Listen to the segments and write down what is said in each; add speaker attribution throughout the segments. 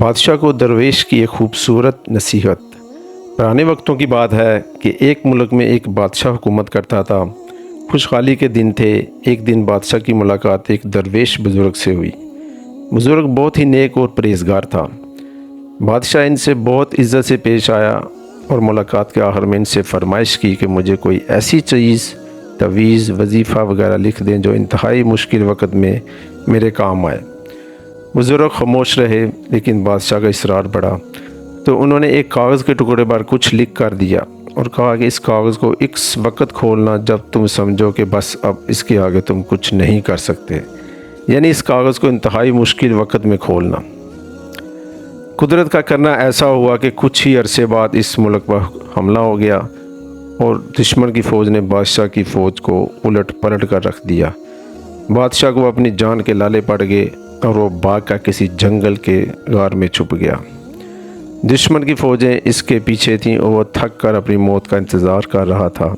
Speaker 1: بادشاہ کو درویش کی ایک خوبصورت نصیحت۔ پرانے وقتوں کی بات ہے کہ ایک ملک میں ایک بادشاہ حکومت کرتا تھا۔ خوشحالی کے دن تھے۔ ایک دن بادشاہ کی ملاقات ایک درویش بزرگ سے ہوئی۔ بزرگ بہت ہی نیک اور پرہیزگار تھا۔ بادشاہ ان سے بہت عزت سے پیش آیا اور ملاقات کے آخر میں ان سے فرمائش کی کہ مجھے کوئی ایسی چیز، تعویذ، وظیفہ وغیرہ لکھ دیں جو انتہائی مشکل وقت میں میرے کام آئے۔ بزرگ خاموش رہے، لیکن بادشاہ کا اصرار بڑھا تو انہوں نے ایک کاغذ کے ٹکڑے پر کچھ لکھ کر دیا اور کہا کہ اس کاغذ کو اس وقت کھولنا جب تم سمجھو کہ بس اب اس کے آگے تم کچھ نہیں کر سکتے، یعنی اس کاغذ کو انتہائی مشکل وقت میں کھولنا۔ قدرت کا کرنا ایسا ہوا کہ کچھ ہی عرصے بعد اس ملک پر حملہ ہو گیا اور دشمن کی فوج نے بادشاہ کی فوج کو الٹ پلٹ کر رکھ دیا۔ بادشاہ کو اپنی جان کے لالے پڑ گئے اور وہ بھاگ کر کسی جنگل کے غار میں چھپ گیا۔ دشمن کی فوجیں اس کے پیچھے تھیں اور وہ تھک کر اپنی موت کا انتظار کر رہا تھا۔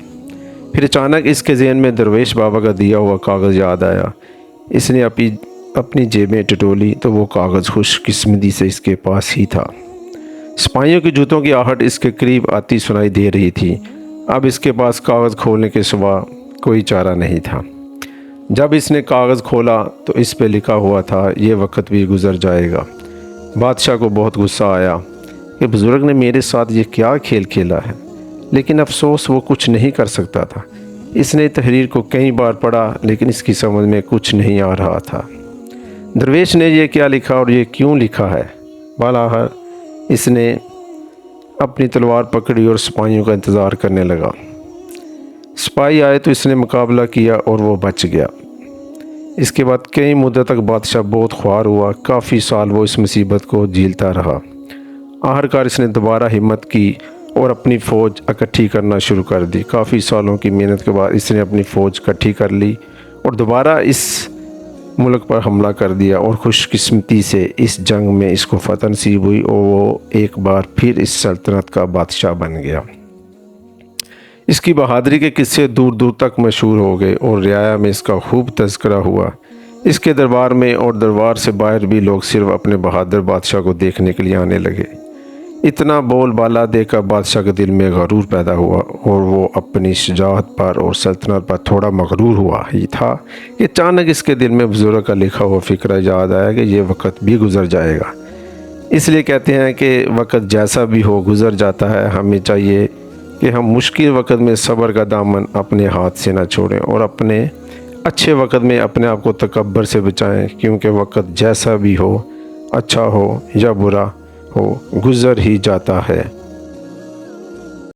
Speaker 1: پھر اچانک اس کے ذہن میں درویش بابا کا دیا ہوا کاغذ یاد آیا۔ اس نے اپنی جیبیں ٹٹولی تو وہ کاغذ خوش قسمتی سے اس کے پاس ہی تھا۔ سپاہیوں کی جوتوں کی آہٹ اس کے قریب آتی سنائی دے رہی تھی۔ اب اس کے پاس کاغذ کھولنے کے سوا کوئی چارہ نہیں تھا۔ جب اس نے کاغذ کھولا تو اس پہ لکھا ہوا تھا، یہ وقت بھی گزر جائے گا۔ بادشاہ کو بہت غصہ آیا کہ بزرگ نے میرے ساتھ یہ کیا کھیل کھیلا ہے، لیکن افسوس وہ کچھ نہیں کر سکتا تھا۔ اس نے تحریر کو کئی بار پڑھا لیکن اس کی سمجھ میں کچھ نہیں آ رہا تھا۔ درویش نے یہ کیا لکھا اور یہ کیوں لکھا ہے؟ بالآخر اس نے اپنی تلوار پکڑی اور سپاہیوں کا انتظار کرنے لگا۔ سپاہی آئے تو اس نے مقابلہ کیا اور وہ بچ گیا۔ اس کے بعد کئی مدت تک بادشاہ بہت خوار ہوا۔ کافی سال وہ اس مصیبت کو جھیلتا رہا۔ آخرکار اس نے دوبارہ ہمت کی اور اپنی فوج اکٹھی کرنا شروع کر دی۔ کافی سالوں کی محنت کے بعد اس نے اپنی فوج اکٹھی کر لی اور دوبارہ اس ملک پر حملہ کر دیا اور خوش قسمتی سے اس جنگ میں اس کو فتح نصیب ہوئی اور وہ ایک بار پھر اس سلطنت کا بادشاہ بن گیا۔ اس کی بہادری کے قصے دور دور تک مشہور ہو گئے اور رعایا میں اس کا خوب تذکرہ ہوا۔ اس کے دربار میں اور دربار سے باہر بھی لوگ صرف اپنے بہادر بادشاہ کو دیکھنے کے لیے آنے لگے۔ اتنا بول بالا دیکھ کر بادشاہ کے دل میں غرور پیدا ہوا اور وہ اپنی شجاعت پر اور سلطنت پر تھوڑا مغرور ہوا ہی تھا کہ اچانک اس کے دل میں بزرگ کا لکھا ہوا فکرہ یاد آیا کہ یہ وقت بھی گزر جائے گا۔ اس لیے کہتے ہیں کہ وقت جیسا بھی ہو گزر جاتا ہے۔ ہمیں چاہیے کہ ہم مشکل وقت میں صبر کا دامن اپنے ہاتھ سے نہ چھوڑیں اور اپنے اچھے وقت میں اپنے آپ کو تکبر سے بچائیں، کیونکہ وقت جیسا بھی ہو، اچھا ہو یا برا ہو، گزر ہی جاتا ہے۔